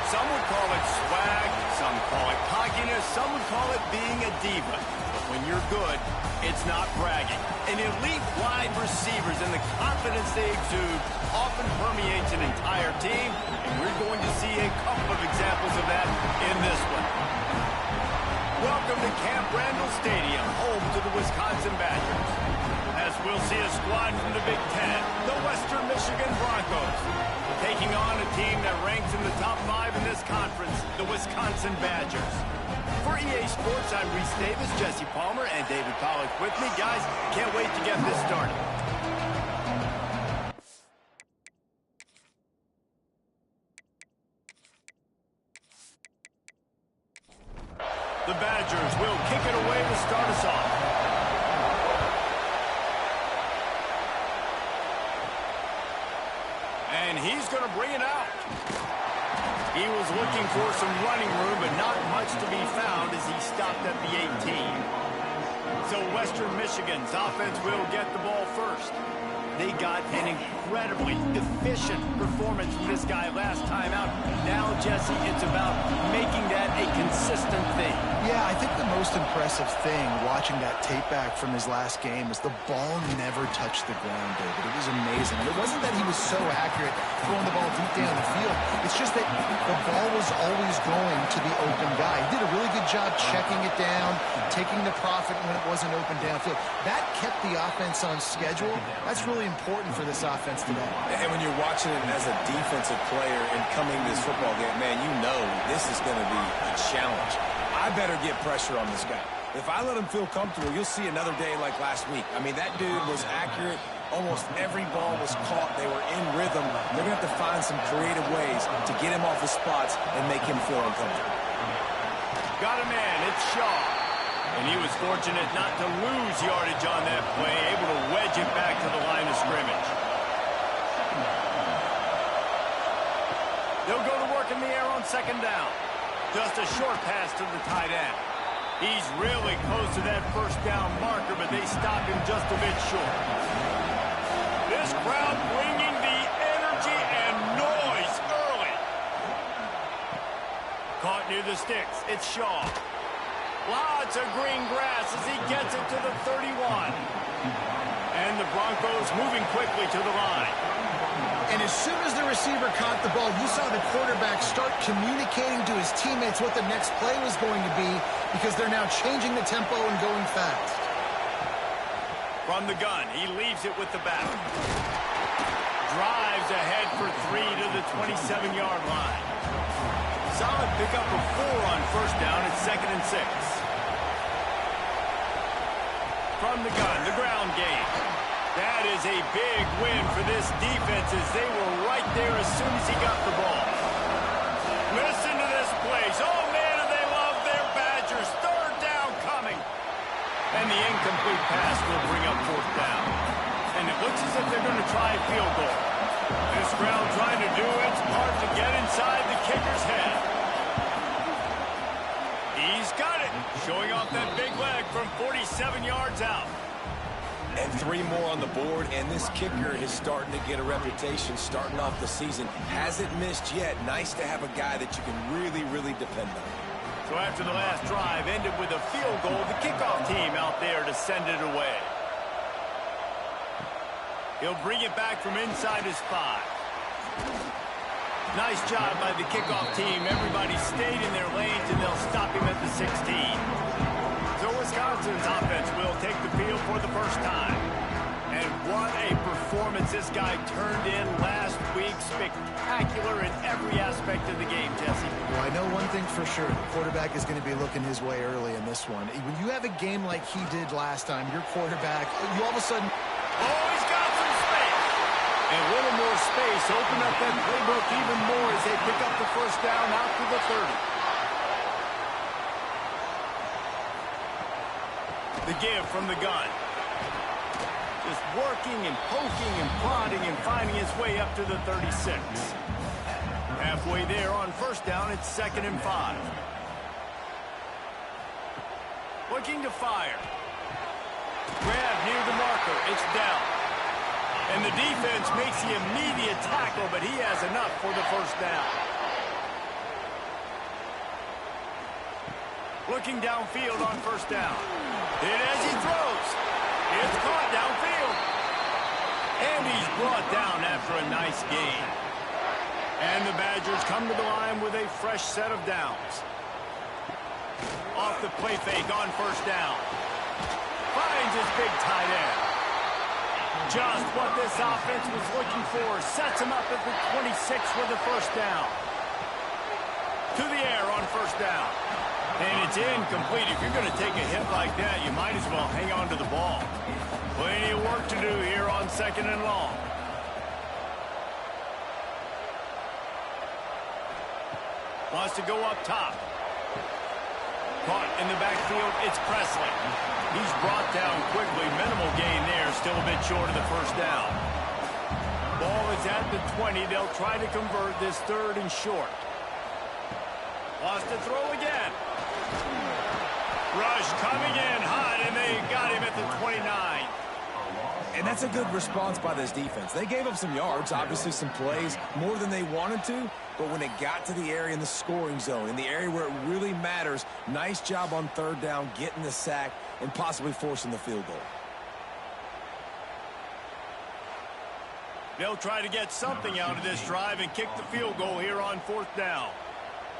Some would call it swag, some call it cockiness, some would call it being a diva. But when you're good, it's not bragging. And elite wide receivers and the confidence they exude often permeates an entire team, and we're going to see a couple of examples of that in this one. Welcome to Camp Randall Stadium, home to the Wisconsin Badgers. As we'll see a squad from the Big Ten, the Western Michigan Broncos, taking on a team that ranks in the top 5 in this conference, the Wisconsin Badgers. For EA Sports, I'm Reese Davis, Jesse Palmer, and David Pollack with me. Guys, can't wait to get this started. The Badgers will kick it away to start us off. And he's going to bring it out. He was looking for some running room, but not much to be found as he stopped at the 18. So Western Michigan's offense will get the ball first. They got an incredibly efficient performance from this guy last time out. Now, Jesse, it's about making that a consistent thing. Yeah, I think the most impressive thing watching that tape back from his last game is the ball never touched the ground, David. It was amazing. And it wasn't that he was so accurate throwing the ball deep down the field. It's just that the ball was always going to the open guy. He did a really good job checking it down, taking the profit when it wasn't open downfield. That kept the offense on schedule. That's really important for this offense today. And when you're watching it as a defensive player and coming to this football game, man, you know this is going to be a challenge. I better get pressure on this guy. If I let him feel comfortable, you'll see another day like last week. I mean, that dude was accurate. Almost every ball was caught. They were in rhythm. They're going to have to find some creative ways to get him off his spots and make him feel uncomfortable. Got a man, it's Shaw. And he was fortunate not to lose yardage on that play, able to wedge it back to the line of scrimmage. They'll go to work in the air on second down. Just a short pass to the tight end. He's really close to that first down marker, but they stopped him just a bit short. This crowd bringing the energy and noise early. Caught near the sticks. It's Shaw. Lots of green grass as he gets it to the 31. And the Broncos moving quickly to the line. And as soon as the receiver caught the ball, you saw the quarterback start communicating to his teammates what the next play was going to be because they're now changing the tempo and going fast. From the gun, he leaves it with the back. Drives ahead for 3 to the 27-yard line. Solid pickup of 4 on first down at 2nd and 6. From the gun, the ground game. That is a big win for this defense as they were right there as soon as he got the ball. Listen to this place. Oh, man, do they love their Badgers. 3rd down coming. And the incomplete pass will bring up 4th down. And it looks as if they're going to try a field goal. This crowd trying to do its part to get inside the kicker's head. He's got it. Showing off that big leg from 47 yards out. And 3 more on the board, and this kicker is starting to get a reputation starting off the season. Hasn't missed yet. Nice to have a guy that you can really, really depend on. So after the last drive ended with a field goal, the kickoff team out there to send it away. He'll bring it back from inside his 5. Nice job by the kickoff team. Everybody stayed in their lanes, and they'll stop him at the 16. So Wisconsin's offense will take the field for the first time. And what a performance this guy turned in last week. Spectacular in every aspect of the game, Jesse. Well, I know one thing for sure. The quarterback is going to be looking his way early in this one. When you have a game like he did last time, your quarterback, you all of a sudden... Oh, he's got some space. And a little more space. Open up that playbook even more as they pick up the first down out to the 30. The give from the gun. Just working and poking and prodding and finding his way up to the 36. Halfway there on first down, it's 2nd and 5. Looking to fire. Grab near the marker. It's down. And the defense makes the immediate tackle, but he has enough for the first down. Looking downfield on first down. And as he throws, it's caught downfield. And he's brought down after a nice gain. And the Badgers come to the line with a fresh set of downs. Off the play fake on first down. Finds his big tight end. Just what this offense was looking for. Sets him up at the 26 with a first down. To the air on first down. And it's incomplete. If you're going to take a hit like that, you might as well hang on to the ball. Plenty of work to do here on second and long. Wants to go up top. Caught in the backfield, it's Presley. He's brought down quickly. Minimal gain there, still a bit short of the first down. Ball is at the 20. They'll try to convert this third and short. Wants to throw again. Rush coming in hot, and they got him at the 29. And that's a good response by this defense. They gave up some yards, obviously some plays, more than they wanted to, but when it got to the area in the scoring zone, in the area where it really matters, nice job on third down, getting the sack, and possibly forcing the field goal. They'll try to get something out of this drive and kick the field goal here on fourth down.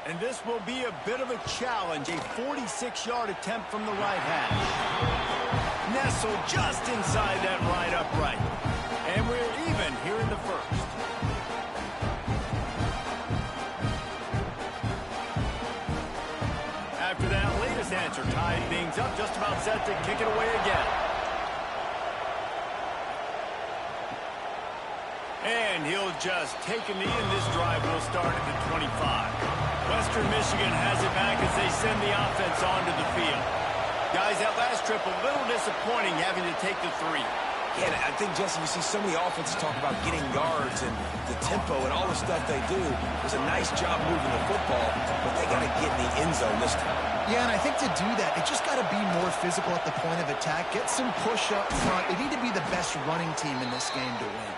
And this will be a bit of a challenge, a 46-yard attempt from the right hash. Nestled just inside that right upright. And we're even here in the first. After that latest answer, tied things up, just about set to kick it away again. And he'll just take a knee, and this drive will start at the 25. Western Michigan has it back as they send the offense onto the field. Guys, that last trip a little disappointing having to take the 3. Yeah, I think, Jesse, you see so many offenses talk about getting yards and the tempo and all the stuff they do. It was a nice job moving the football, but they got to get in the end zone this time. Yeah, and I think to do that, it just got to be more physical at the point of attack. Get some push up front. They need to be the best running team in this game to win.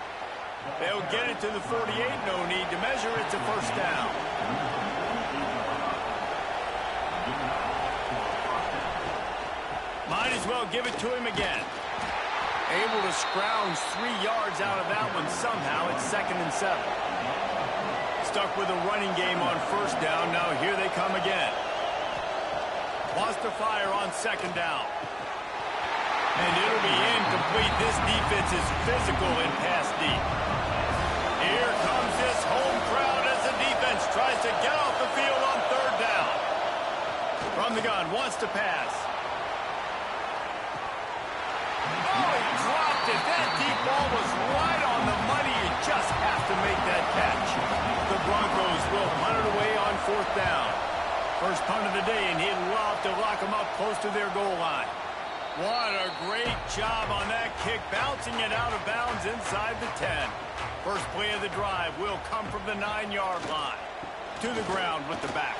They'll get it to the 48. No need to measure. It's a first down. Might as well give it to him again. Able to scrounge 3 yards out of that one somehow. It's 2nd and 7. Stuck with a running game on first down. Now here they come again. Wants to fire on 2nd down. And it'll be incomplete. This defense is physical and pass deep. Here comes this home crowd as the defense tries to get off the field on 3rd down. From the gun, wants to pass. Oh, he dropped it. That deep ball was right on the money. You just have to make that catch. The Broncos will punt it away on 4th down. First punt of the day, and he'd love to lock them up close to their goal line. What a great job on that kick, bouncing it out of bounds inside the 10. First play of the drive will come from the 9-yard line. To the ground with the back.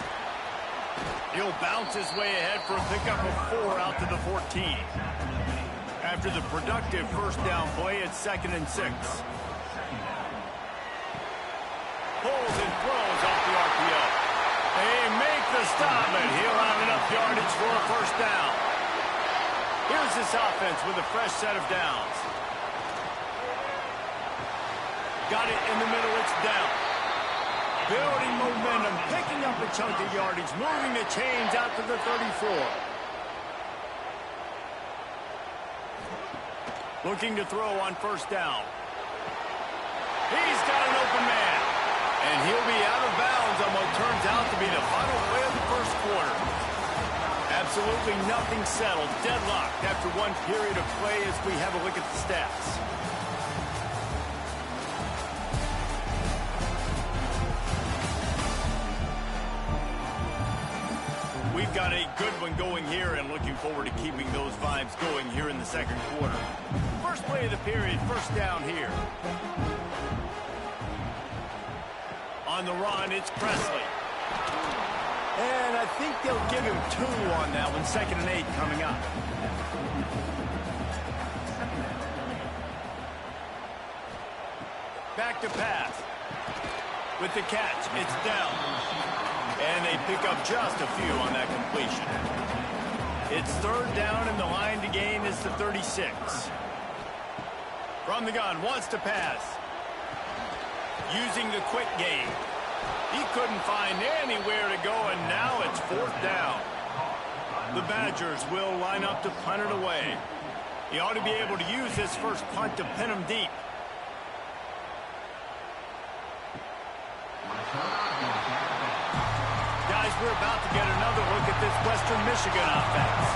He'll bounce his way ahead for a pickup of 4 out to the 14. After the productive first down play, it's 2nd and 6. Pulls and throws off the RPO. They make the stop, and he'll have enough yardage for a first down. Here's this offense with a fresh set of downs. Got it in the middle, it's down. Building momentum, picking up a chunk of yardage, moving the chains out to the 34. Looking to throw on first down. He's got an open man. And he'll be out of bounds on what turns out to be the final play of the first quarter. Absolutely nothing settled. Deadlocked after one period of play as we have a look at the stats. We've got a good one going here and looking forward to keeping those vibes going here in the second quarter. First play of the period, first down here. On the run, it's Presley. And I think they'll give him 2 on that one. 2nd and 8 coming up. Back to pass. With the catch, it's down. And they pick up just a few on that completion. It's third down, and the line to gain is the 36. From the gun, wants to pass. Using the quick game. He couldn't find anywhere to go, and now it's fourth down. The Badgers will line up to punt it away. He ought to be able to use this first punt to pin him deep. Guys, we're about to get another look at this Western Michigan offense.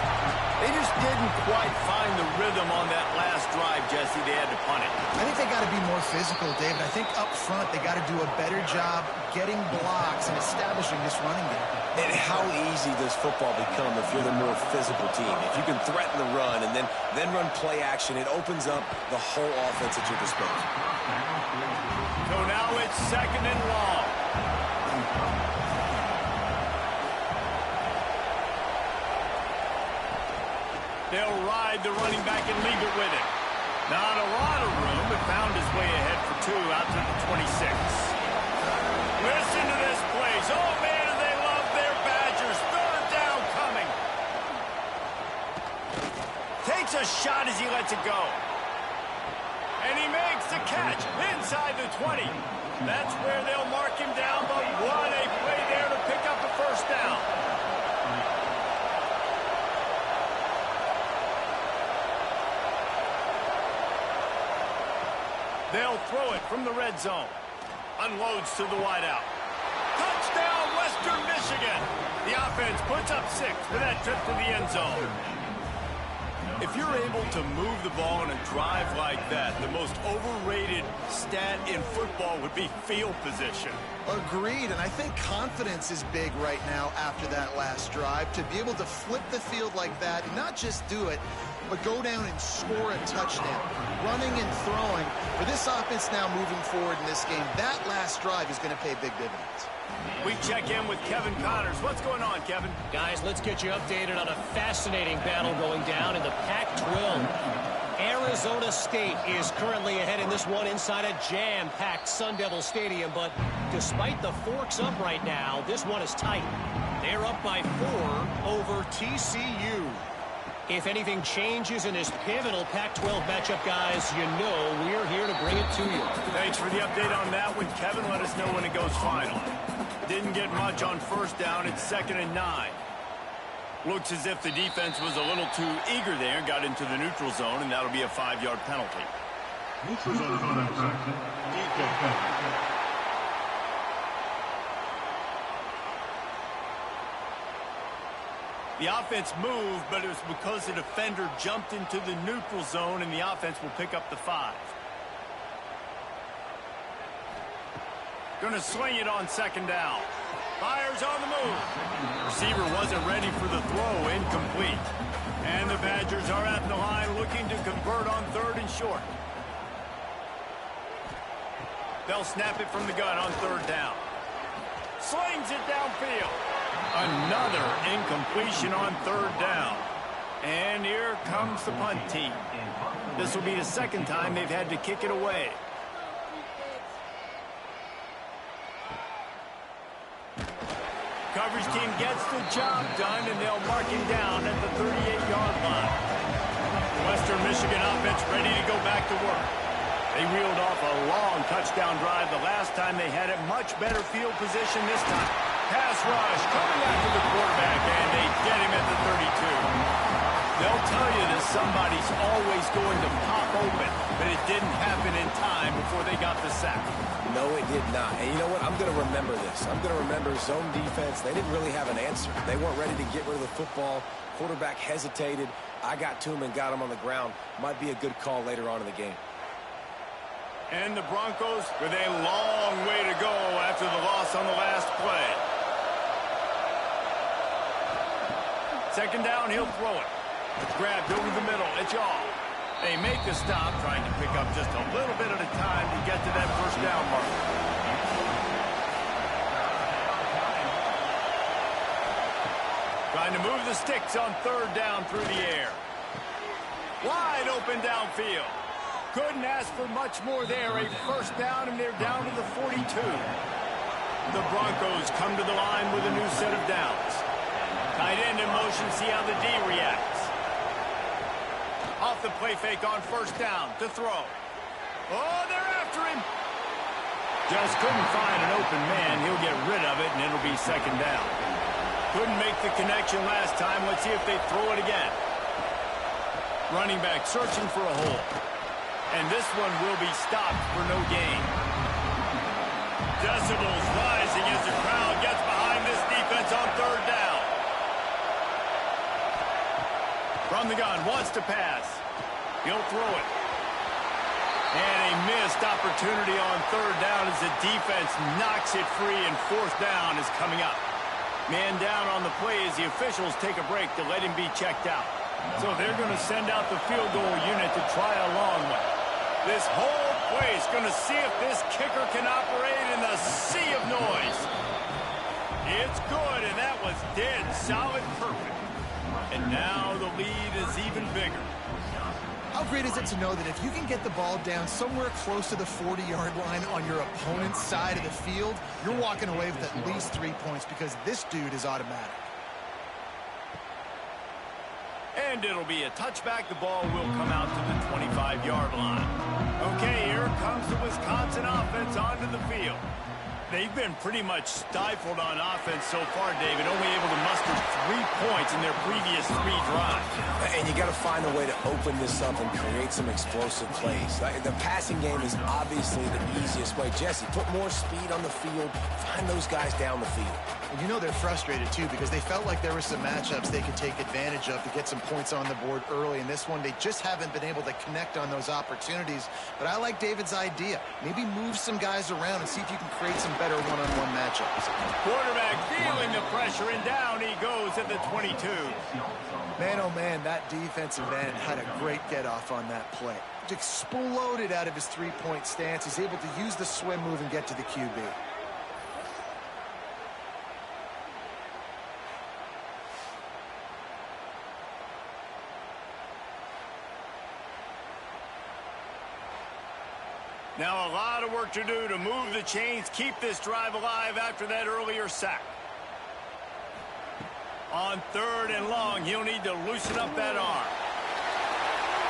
They just didn't quite find the rhythm on that last drive, Jesse. They had to punt it. I think they got to be more physical, David. I think up front they got to do a better job getting blocks and establishing this running game. And how easy does football become if you're the more physical team? If you can threaten the run and then run play action, it opens up the whole offense at your disposal. So now it's second and long. They'll ride the running back and leave it with him. Not a lot of room, but found his way ahead for two out to the 26. Listen to this place. Oh, man, do they love their Badgers. Third down coming. Takes a shot as he lets it go. And he makes the catch inside the 20. That's where they'll mark him down, but what a play there to pick up the first down. They'll throw it from the red zone. Unloads to the wideout. Touchdown, Western Michigan. The offense puts up 6 for that trip to the end zone. If you're able to move the ball in a drive like that, the most overrated stat in football would be field position. Agreed, and I think confidence is big right now after that last drive. To be able to flip the field like that, and not just do it, but go down and score a touchdown. Running and throwing. For this offense now moving forward in this game, that last drive is going to pay big dividends. We check in with Kevin Connors. What's going on, Kevin? Guys, let's get you updated on a fascinating battle going down in the Pac-12. Arizona State is currently ahead in this one inside a jam-packed Sun Devil Stadium, but despite the forks up right now, this one is tight. They're up by 4 over TCU. If anything changes in this pivotal Pac-12 matchup, guys, you know we're here to bring it to you. Thanks for the update on that one, Kevin. Let us know when it goes final. Didn't get much on first down. It's 2nd and 9. Looks as if the defense was a little too eager there and got into the neutral zone, and that'll be a 5-yard penalty. Neutral zone infraction. Defense. The offense moved, but it was because the defender jumped into the neutral zone, and the offense will pick up the 5. Going to sling it on 2nd down. Fires on the move. Receiver wasn't ready for the throw. Incomplete. And the Badgers are at the line looking to convert on 3rd and short. They'll snap it from the gun on 3rd down. Slings it downfield. Another incompletion on 3rd down. And here comes the punt team. This will be the 2nd time they've had to kick it away. Coverage team gets the job done, and they'll mark him down at the 38-yard line. Western Michigan offense ready to go back to work. They reeled off a long touchdown drive the last time they had it. Much better field position this time. Pass rush coming after the quarterback, and they get him at the 32. They'll tell you that somebody's always going to pop open, but it didn't happen in time before they got the sack. No, it did not. And you know what? I'm going to remember this. I'm going to remember zone defense. They didn't really have an answer. They weren't ready to get rid of the football. Quarterback hesitated. I got to him and got him on the ground. Might be a good call later on in the game. And the Broncos with a long way to go after the loss on the last play. 2nd down, he'll throw it. Grabbed over the middle. It's all. They make the stop, trying to pick up just a little bit at a time to get to that 1st down mark. Trying to move the sticks on 3rd down through the air. Wide open downfield. Couldn't ask for much more there. A 1st down, and they're down to the 42. The Broncos come to the line with a new set of downs. Tight end in motion, see how the D reacts. Off the play fake on first down to throw. Oh, they're after him. Just couldn't find an open man. He'll get rid of it, and it'll be second down. Couldn't make the connection last time. Let's see if they throw it again. Running back searching for a hole. And this one will be stopped for no gain. Decibels rising as the crowd gets behind this defense on third down. From the gun, wants to pass. He'll throw it. And a missed opportunity on third down as the defense knocks it free, and fourth down is coming up. Man down on the play as the officials take a break to let him be checked out. So they're going to send out the field goal unit to try a long one. This whole place going to see if this kicker can operate in the sea of noise. It's good, and that was dead solid perfect. And now the lead is even bigger. How great is it to know that if you can get the ball down somewhere close to the 40-yard line on your opponent's side of the field, you're walking away with at least 3 points because this dude is automatic. And it'll be a touchback. The ball will come out to the 25-yard line. Okay, here comes the Wisconsin offense onto the field. They've been pretty much stifled on offense so far, David, only able to muster 3 points in their previous 3 drives. And you got to find a way to open this up and create some explosive plays. The passing game is obviously the easiest way. Jesse, put more speed on the field. Find those guys down the field. And you know they're frustrated, too, because they felt like there were some matchups they could take advantage of to get some points on the board early. In this one, they just haven't been able to connect on those opportunities. But I like David's idea. Maybe move some guys around and see if you can create some better one-on-one matchups. Quarterback feeling the pressure, and down he goes at the 22. Man, oh man, that defensive end had a great get-off on that play. Exploded out of his three-point stance. He's able to use the swim move and get to the QB. Now a lot of work to do to move the chains, keep this drive alive after that earlier sack. On third and long, he'll need to loosen up that arm.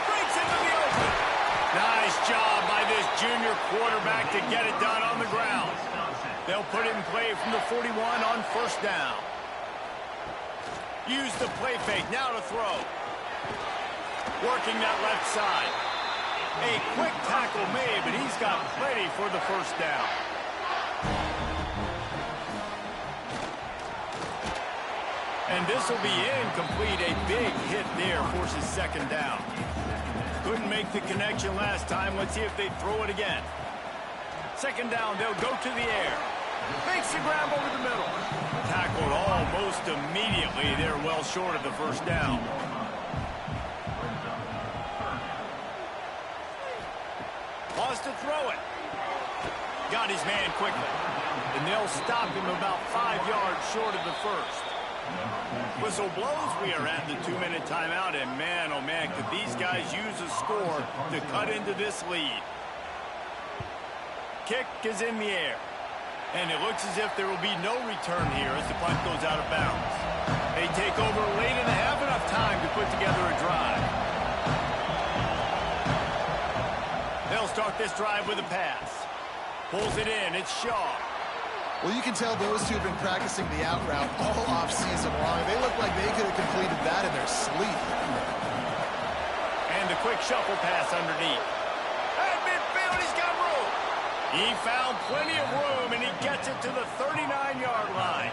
Breaks into the open. Nice job by this junior quarterback to get it done on the ground. They'll put it in play from the 41 on first down. Use the play fake, now to throw. Working that left side. A quick tackle made, but he's got plenty for the first down. And this will be incomplete. A big hit there forces second down. Couldn't make the connection last time. Let's see if they throw it again. Second down, they'll go to the air. Makes the grab over the middle. Tackled almost immediately. They're well short of the first down. Wants to throw it. Got his man quickly. And they'll stop him about 5 yards short of the first. Whistle blows. We are at the 2-minute timeout. And man, oh man, could these guys use a score to cut into this lead. Kick is in the air. And it looks as if there will be no return here as the punt goes out of bounds. They take over late and have enough time to put together a drive. They'll start this drive with a pass. Pulls it in. It's Shaw. Well, you can tell those two have been practicing the out route all offseason long. They look like they could have completed that in their sleep. And the quick shuffle pass underneath. At midfield, he's got room. He found plenty of room, and he gets it to the 39-yard line.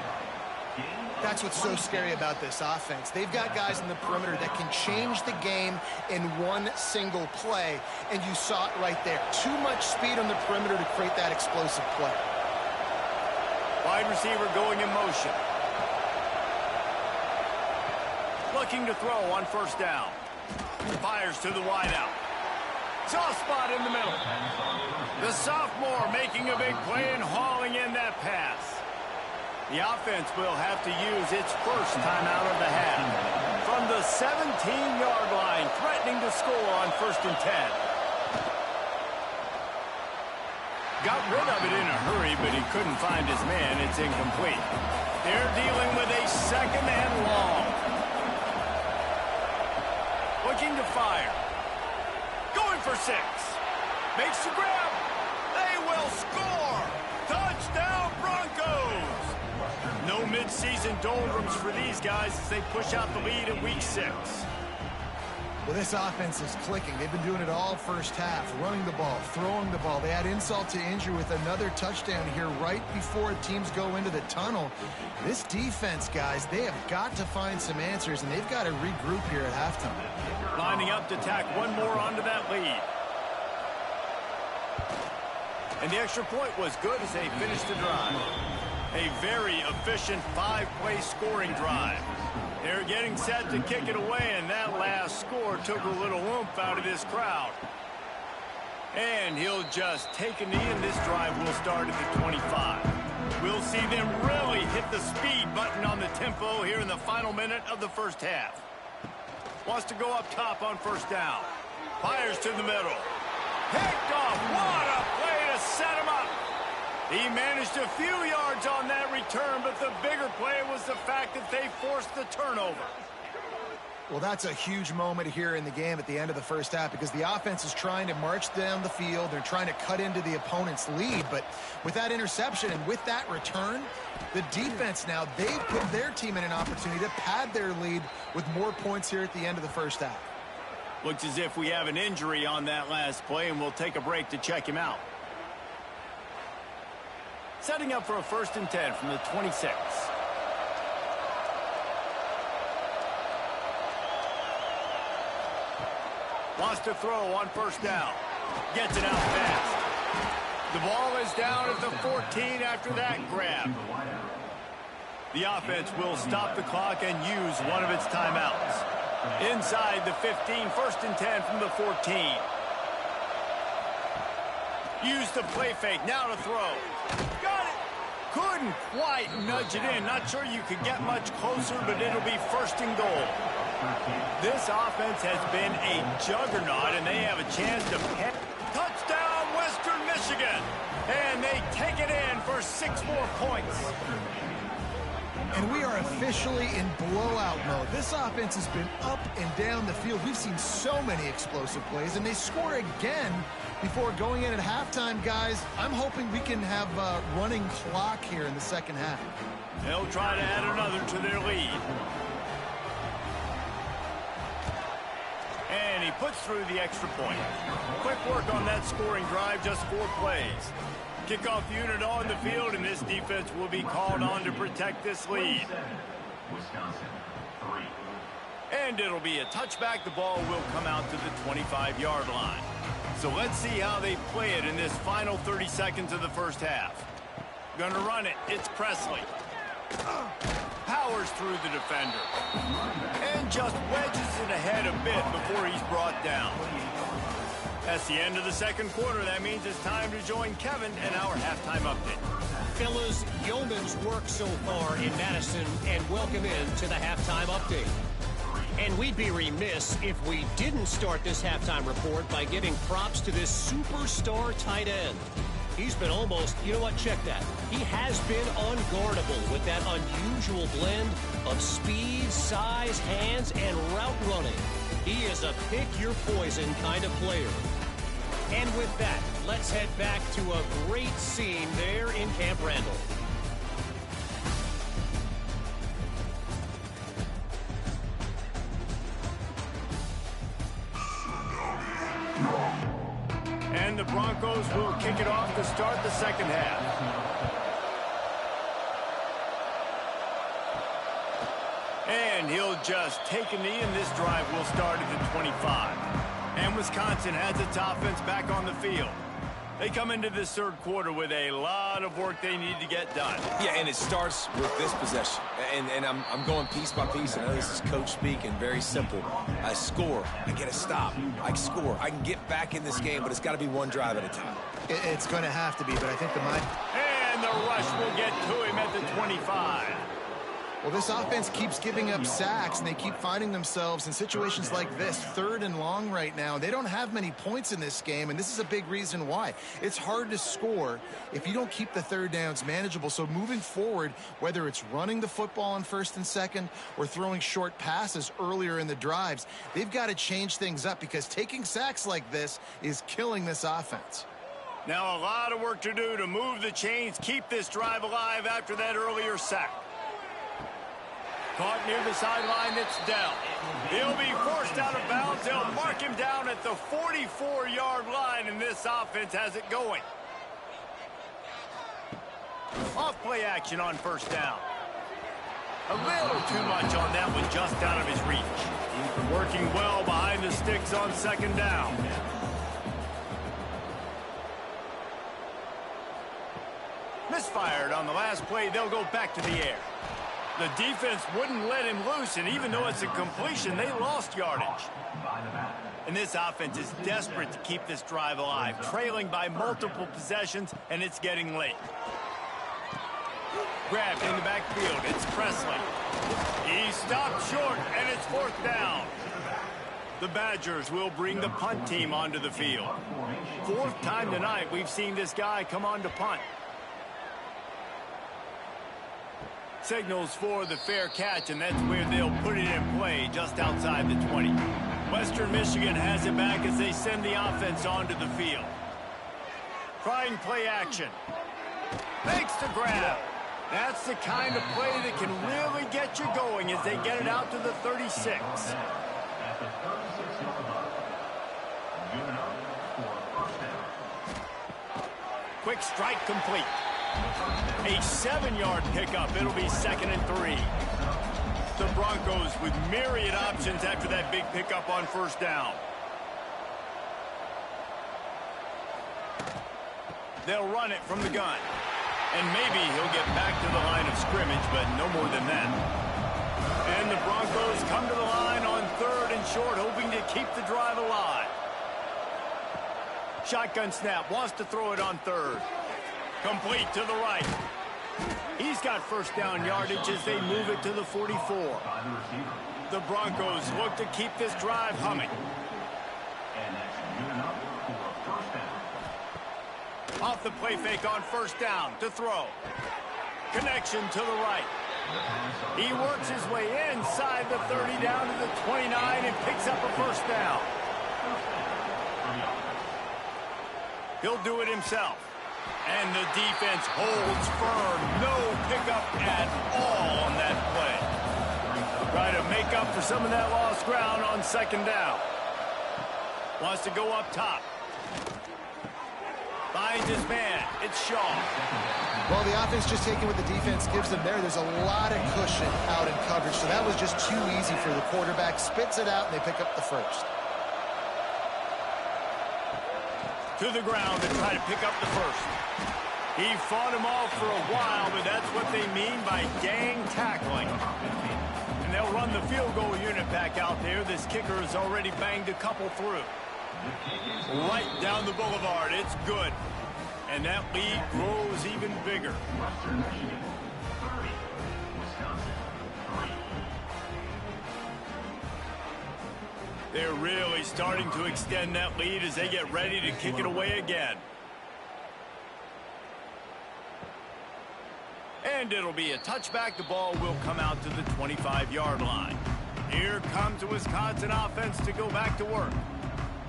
That's what's so scary about this offense. They've got guys in the perimeter that can change the game in one single play, and you saw it right there. Too much speed on the perimeter to create that explosive play. Wide receiver going in motion. Looking to throw on first down. Fires to the wideout. Soft spot in the middle. The sophomore making a big play and hauling in that pass. The offense will have to use its first timeout of the half. From the 17-yard line, threatening to score on 1st and 10. Got rid of it in a hurry, but he couldn't find his man. It's incomplete. They're dealing with a second and long. Looking to fire. Going for 6. Makes the grab. They will score. Touchdown, Broncos. No mid-season doldrums for these guys as they push out the lead in week 6. Well, this offense is clicking. They've been doing it all first half, running the ball, throwing the ball. They add insult to injury with another touchdown here right before teams go into the tunnel. This defense, guys, they have got to find some answers, and they've got to regroup here at halftime. Lining up to tack one more onto that lead. And the extra point was good as they finished the drive. A very efficient 5-play scoring drive. They're getting set to kick it away, and that last score took a little oomph out of this crowd. And he'll just take a knee, and this drive will start at the 25. We'll see them really hit the speed button on the tempo here in the final minute of the first half. Wants to go up top on first down. Fires to the middle. Picked off. What a play to set him up. He managed a few yards on that return, but the bigger play was the fact that they forced the turnover. Well, that's a huge moment here in the game at the end of the first half because the offense is trying to march down the field. They're trying to cut into the opponent's lead, but with that interception and with that return, the defense now, they've put their team in an opportunity to pad their lead with more points here at the end of the first half. Looks as if we have an injury on that last play, and we'll take a break to check him out. Setting up for a 1st and 10 from the 26. Wants to throw on first down. Gets it out fast. The ball is down at the 14 after that grab. The offense will stop the clock and use one of its timeouts. Inside the 15, 1st and 10 from the 14. Use the play fake, now to throw. Got it! Couldn't quite nudge it in. Not sure you could get much closer, but it'll be 1st and goal. This offense has been a juggernaut, and they have a chance to pet. Touchdown, Western Michigan! And they take it in for 6 more points. And we are officially in blowout mode. This offense has been up and down the field. We've seen so many explosive plays, and they score again before going in at halftime, guys. I'm hoping we can have a running clock here in the second half. They'll try to add another to their lead. And he puts through the extra point. Quick work on that scoring drive, just 4 plays. Kickoff unit on the field, and this defense will be called on to protect this lead. And it'll be a touchback. The ball will come out to the 25-yard line. So let's see how they play it in this final 30 seconds of the first half. Gonna run it. It's Presley. Powers through the defender. And just wedges it ahead a bit before he's brought down. That's the end of the second quarter. That means it's time to join Kevin and our halftime update. Fellas, yeoman's work so far in Madison, and welcome in to the halftime update. And we'd be remiss if we didn't start this halftime report by giving props to this superstar tight end. He's been almost, you know what, check that. He has been unguardable with that unusual blend of speed, size, hands, and route running. He is a pick-your-poison kind of player. And with that, let's head back to a great scene there in Camp Randall. And the Broncos will kick it off to start the second half. And he'll just take a knee, and this drive will start at the 25. And Wisconsin has its offense back on the field. They come into this third quarter with a lot of work they need to get done. Yeah, and it starts with this possession. And I'm going piece by piece. I know this is coach speak and very simple. I score. I get a stop. I score. I can get back in this game, but it's got to be one drive at a time. It's going to have to be, but I think the mind... And the rush will get to him at the 25. Well, this offense keeps giving up sacks, and they keep finding themselves in situations like this, 3rd and long right now. They don't have many points in this game, and this is a big reason why. It's hard to score if you don't keep the 3rd downs manageable. So moving forward, whether it's running the football on 1st and 2nd or throwing short passes earlier in the drives, they've got to change things up because taking sacks like this is killing this offense. Now a lot of work to do to move the chains, keep this drive alive after that earlier sack. Caught near the sideline, it's Dell. He'll be forced out of bounds. They'll mark him down at the 44-yard line, and this offense has it going. Off play action on 1st down. A little too much on that one, just out of his reach. Working well behind the sticks on 2nd down. Misfired on the last play. They'll go back to the air. The defense wouldn't let him loose, and even though it's a completion, they lost yardage. And this offense is desperate to keep this drive alive, trailing by multiple possessions, and it's getting late. Grabbed in the backfield, it's Presley. He stopped short, and it's 4th down. The Badgers will bring the punt team onto the field. 4th time tonight we've seen this guy come on to punt. Signals for the fair catch, and that's where they'll put it in play, just outside the 20. Western Michigan has it back as they send the offense onto the field. Trying play action. Makes the grab. That's the kind of play that can really get you going as they get it out to the 36. Quick strike complete. A 7-yard pickup. It'll be 2nd and 3. The Broncos with myriad options after that big pickup on 1st down. They'll run it from the gun. And maybe he'll get back to the line of scrimmage, but no more than that. And the Broncos come to the line on 3rd and short, hoping to keep the drive alive. Shotgun snap. Wants to throw it on 3rd. Complete to the right. He's got 1st down yardage as they move it to the 44. The Broncos look to keep this drive humming. Off the play fake on 1st down to throw. Connection to the right. He works his way inside the 30 down to the 29 and picks up a 1st down. He'll do it himself. And the defense holds firm. No pickup at all on that play. Try to make up for some of that lost ground on 2nd down. Wants to go up top. Finds his man. It's Shaw. Well, the offense just taking what the defense gives them there. There's a lot of cushion out in coverage, so that was just too easy for the quarterback. Spits it out, and they pick up the 1st. To the ground and try to pick up the 1st. He fought him off for a while, but that's what they mean by gang tackling. And they'll run the field goal unit back out there. This kicker has already banged a couple through. Right down the boulevard. It's good. And that lead grows even bigger. They're really starting to extend that lead as they get ready to kick it away again. And it'll be a touchback. The ball will come out to the 25-yard line. Here comes the Wisconsin offense to go back to work.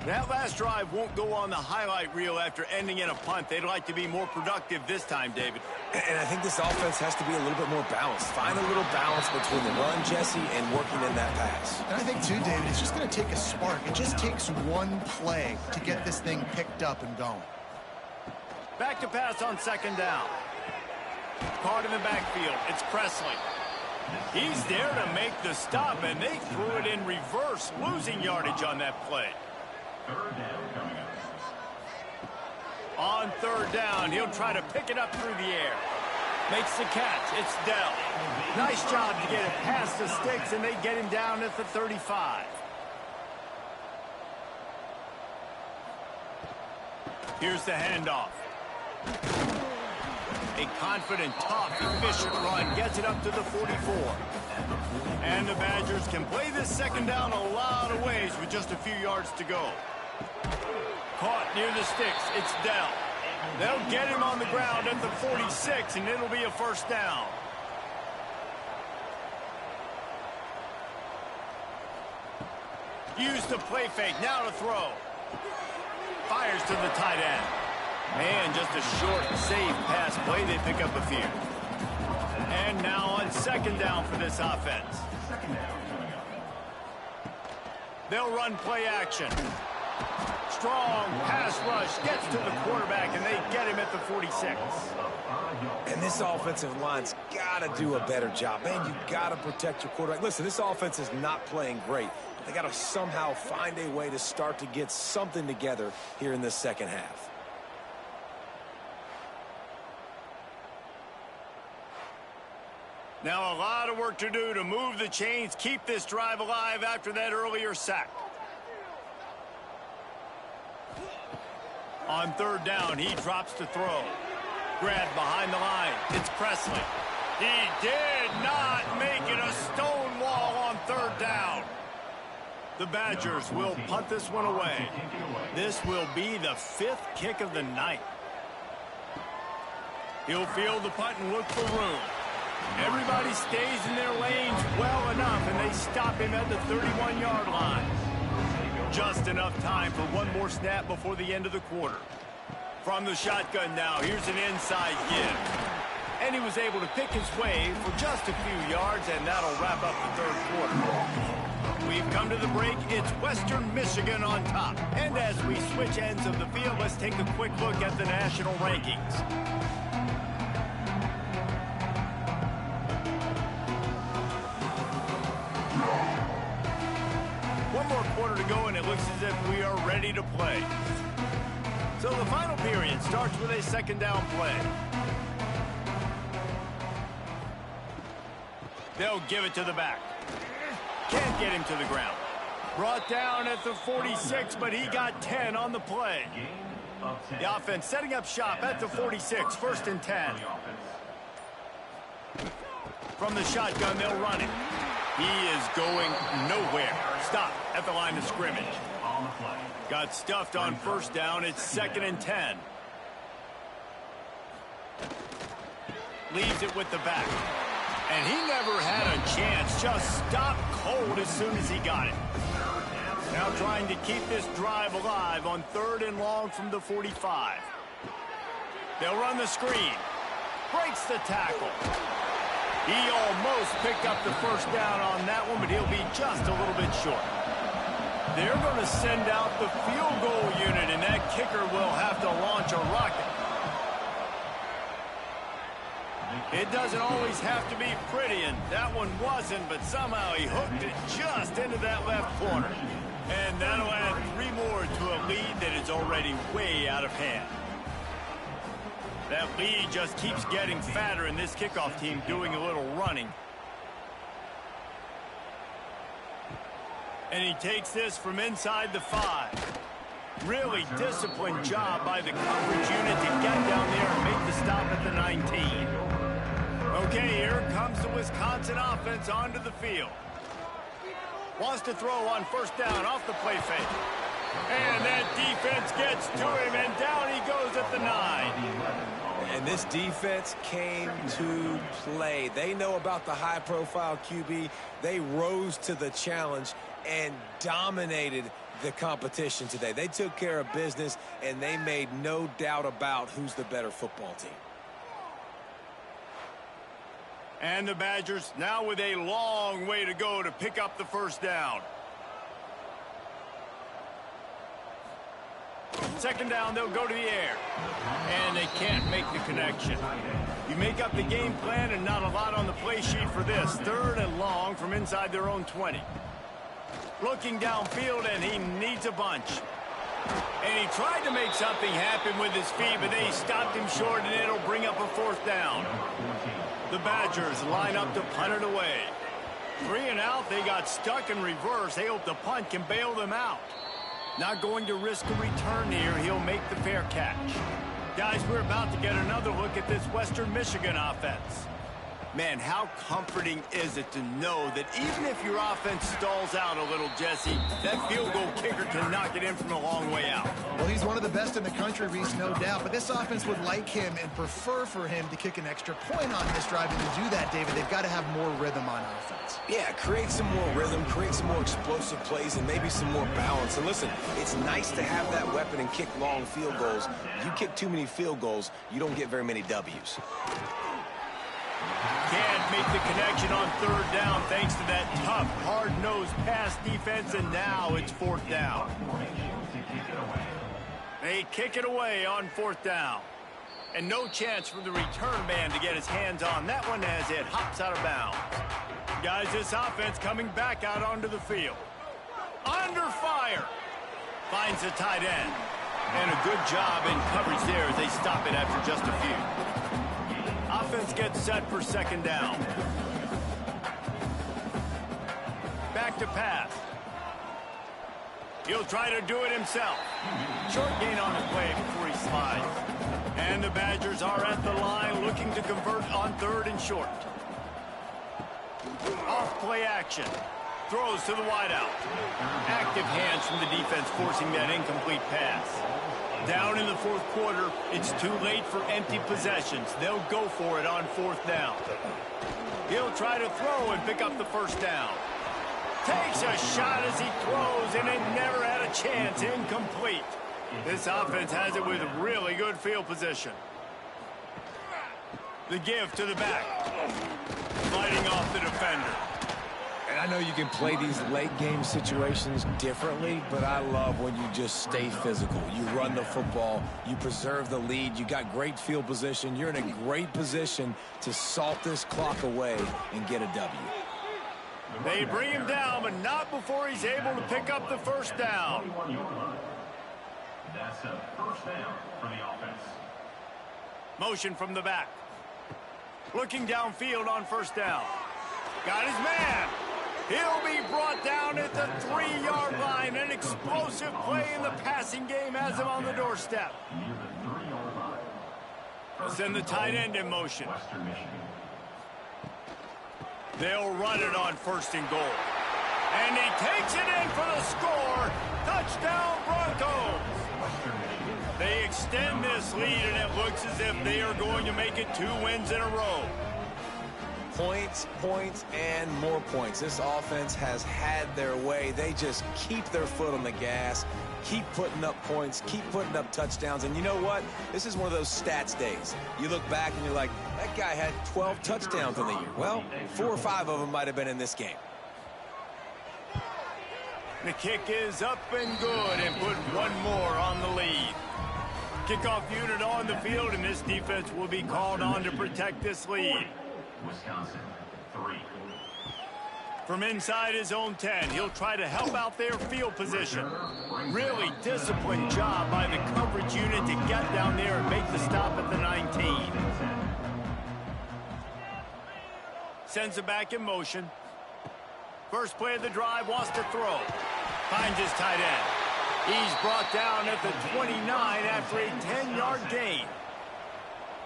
That last drive won't go on the highlight reel after ending in a punt. They'd like to be more productive this time, David. And I think this offense has to be a little bit more balanced. Find a little balance between the run, Jesse, and working in that pass. And I think, too, David, it's just going to take a spark. It just takes one play to get this thing picked up and going. Back to pass on 2nd down. Caught in the backfield. It's Presley. He's there to make the stop, and they threw it in reverse, losing yardage on that play. On 3rd down, he'll try to pick it up through the air. Makes the catch. It's Dell. Nice job to get it past the sticks, and they get him down at the 35. Here's the handoff. A A confident, tough, efficient run gets it up to the 44. And the Badgers can play this second down a lot of ways with just a few yards to go. Caught near the sticks. It's Dell. They'll get him on the ground at the 46, and it'll be a first down. Use the play fake. Now to throw. Fires to the tight end. And just a short, safe pass play. They pick up a few. And now on second down for this offense. They'll run play action. Strong pass rush gets to the quarterback, and they get him at the 46. And this offensive line's got to do a better job. Man, you got to protect your quarterback. Listen, this offense is not playing great. They got to somehow find a way to start to get something together here in this second half. Now a lot of work to do to move the chains, keep this drive alive after that earlier sack. On third down, he drops to throw. Grabbed behind the line. It's Presley. He did not make it a stone wall on third down. The Badgers will punt this one away. This will be the 5th kick of the night. He'll field the punt and look for room. Everybody stays in their lanes well enough, and they stop him at the 31-yard line. Just enough time for one more snap before the end of the quarter. From the shotgun now, here's an inside give. And he was able to pick his way for just a few yards, and that'll wrap up the third quarter. We've come to the break. It's Western Michigan on top. And as we switch ends of the field, let's take a quick look at the national rankings. One more quarter to go, and it looks as if we are ready to play. So the final period starts with a second down play. They'll give it to the back. Can't get him to the ground. Brought down at the 46, but he got 10 on the play. The offense setting up shop at the 46, 1st and 10. From the shotgun, they'll run it. He is going nowhere. Stop at the line of scrimmage. Got stuffed on first down. It's 2nd and 10. Leaves it with the back. And he never had a chance. Just stopped cold as soon as he got it. Now trying to keep this drive alive on 3rd and long from the 45. They'll run the screen. Breaks the tackle. He almost picked up the first down on that one, but he'll be just a little bit short. They're going to send out the field goal unit, and that kicker will have to launch a rocket. It doesn't always have to be pretty, and that one wasn't, but somehow he hooked it just into that left corner. And that'll add 3 more to a lead that is already way out of hand. That lead just keeps getting fatter, and this kickoff team doing a little running. And he takes this from inside the 5. Really disciplined job by the coverage unit to get down there and make the stop at the 19. Okay, here comes the Wisconsin offense onto the field. Wants to throw on first down off the play fake. And that defense gets to him, and down he goes at the 9. And this defense came to play. They know about the high-profile QB. They rose to the challenge and dominated the competition today. They took care of business, and they made no doubt about who's the better football team. And the Badgers now with a long way to go to pick up the first down. Second down, they'll go to the air. And they can't make the connection. You make up the game plan and not a lot on the play sheet for this. 3rd and long from inside their own 20. Looking downfield, and he needs a bunch. And he tried to make something happen with his feet, but they stopped him short, and it'll bring up a 4th down. The Badgers line up to punt it away. 3 and out, they got stuck in reverse. They hope the punt can bail them out. Not going to risk a return here. He'll make the fair catch. Guys, we're about to get another look at this Western Michigan offense. Man, how comforting is it to know that even if your offense stalls out a little, Jesse, that field goal kicker can knock it in from a long way out. Well, he's one of the best in the country, Reese, no doubt. But this offense would like him and prefer for him to kick an extra point on this drive. And to do that, David, they've got to have more rhythm on offense. Yeah, create some more rhythm, create some more explosive plays, and maybe some more balance. And listen, it's nice to have that weapon and kick long field goals. If you kick too many field goals, you don't get very many W's. Can't make the connection on third down thanks to that tough, hard-nosed pass defense, and now it's fourth down. They kick it away on fourth down. And no chance for the return man to get his hands on that one as it hops out of bounds. Guys, this offense coming back out onto the field. Under fire. Finds the tight end. And a good job in coverage there as they stop it after just a few. Offense gets set for second down. Back to pass. He'll try to do it himself. Short gain on the play before he slides. And the Badgers are at the line looking to convert on third and short. Off play action. Throws to the wideout. Active hands from the defense forcing that incomplete pass. Down in the fourth quarter, it's too late for empty possessions. They'll go for it on fourth down. He'll try to throw and pick up the first down. Takes a shot as he throws, and it never had a chance. Incomplete. This offense has it with really good field position. The give to the back. Fighting off the defender. And I know you can play these late game situations differently, but I love when you just stay physical. You run the football, you preserve the lead, you got great field position, you're in a great position to salt this clock away and get a W. They bring him down, but not before he's able to pick up the first down. That's a first down for the offense. Motion from the back. Looking downfield on first down. Got his man. He'll be brought down at the 3-yard line. An explosive play in the passing game has him on the doorstep. Send the tight end in motion. They'll run it on first and goal. And he takes it in for the score. Touchdown, Broncos. They extend this lead, and it looks as if they are going to make it 2 wins in a row. Points, points, and more points. This offense has had their way. They just keep their foot on the gas, keep putting up points, keep putting up touchdowns. And you know what? This is one of those stats days. You look back and you're like, that guy had 12 touchdowns in the year. Well, 4 or 5 of them might have been in this game. The kick is up and good, and put one more on the lead. Kickoff unit on the field, and this defense will be called on to protect this lead. Wisconsin, 3. From inside his own 10, he'll try to help out their field position. Really disciplined job by the coverage unit to get down there and make the stop at the 19. Sends it back in motion. First play of the drive, wants to throw. Finds his tight end. He's brought down at the 29 after a 10-yard gain.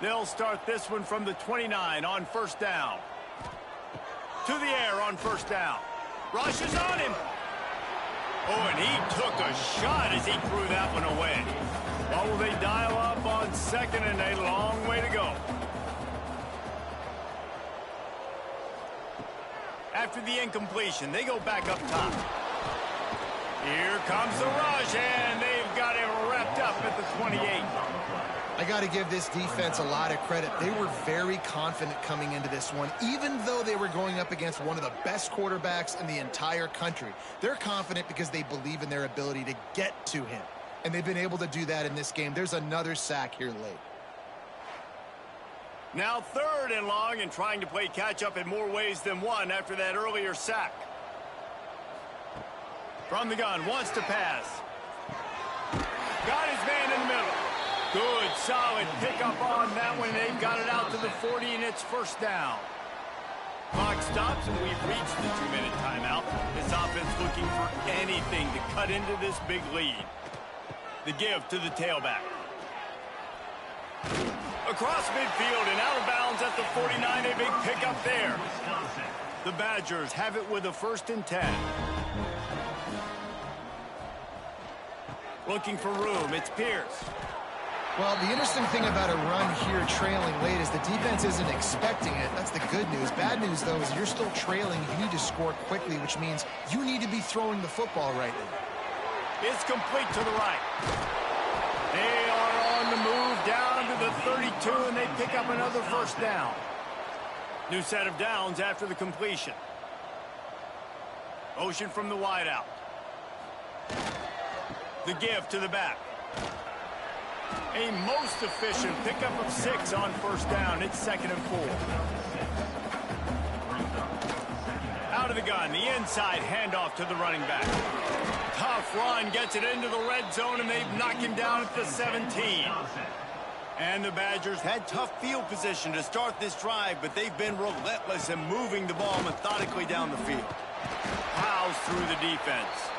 They'll start this one from the 29 on first down. To the air on first down. Rushes on him. Oh, and he took a shot as he threw that one away. Oh, will they dial up on second, and a long way to go. After the incompletion, they go back up top. Here comes the rush, and they've got him wrapped up at the 28. I got to give this defense a lot of credit. They were very confident coming into this one, even though they were going up against one of the best quarterbacks in the entire country. They're confident because they believe in their ability to get to him, and they've been able to do that in this game. There's another sack here late. Now third and long, and trying to play catch-up in more ways than one after that earlier sack. From the gun, wants to pass. Got his man in the middle. Good, solid pickup on that one. They've got it out to the 40, and it's first down. Clock stops, and we've reached the 2-minute timeout. This offense looking for anything to cut into this big lead. The give to the tailback. Across midfield and out of bounds at the 49. A big pickup there. The Badgers have it with a 1st and 10. Looking for room. It's Pierce. Well, the interesting thing about a run here trailing late is the defense isn't expecting it. That's the good news. Bad news, though, is you're still trailing. You need to score quickly, which means you need to be throwing the football right now. It's complete to the right. They are on the move down to the 32, and they pick up another 1st down. New set of downs after the completion. Motion from the wideout. The give to the back. A most efficient pickup of 6 on 1st down. It's 2nd and 4. Out of the gun, the inside handoff to the running back. Tough run, gets it into the red zone, and they've knocked him down at the 17. And the Badgers had tough field position to start this drive, but they've been relentless in moving the ball methodically down the field. Plows through the defense.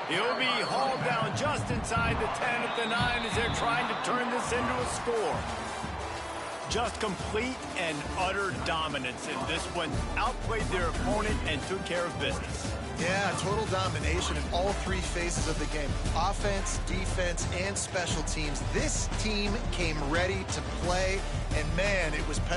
He'll be hauled down just inside the 10 at the 9 as they're trying to turn this into a score. Just complete and utter dominance in this one. Outplayed their opponent and took care of business. Yeah, total domination in all 3 phases of the game. Offense, defense, and special teams. This team came ready to play, and man, it was pedal.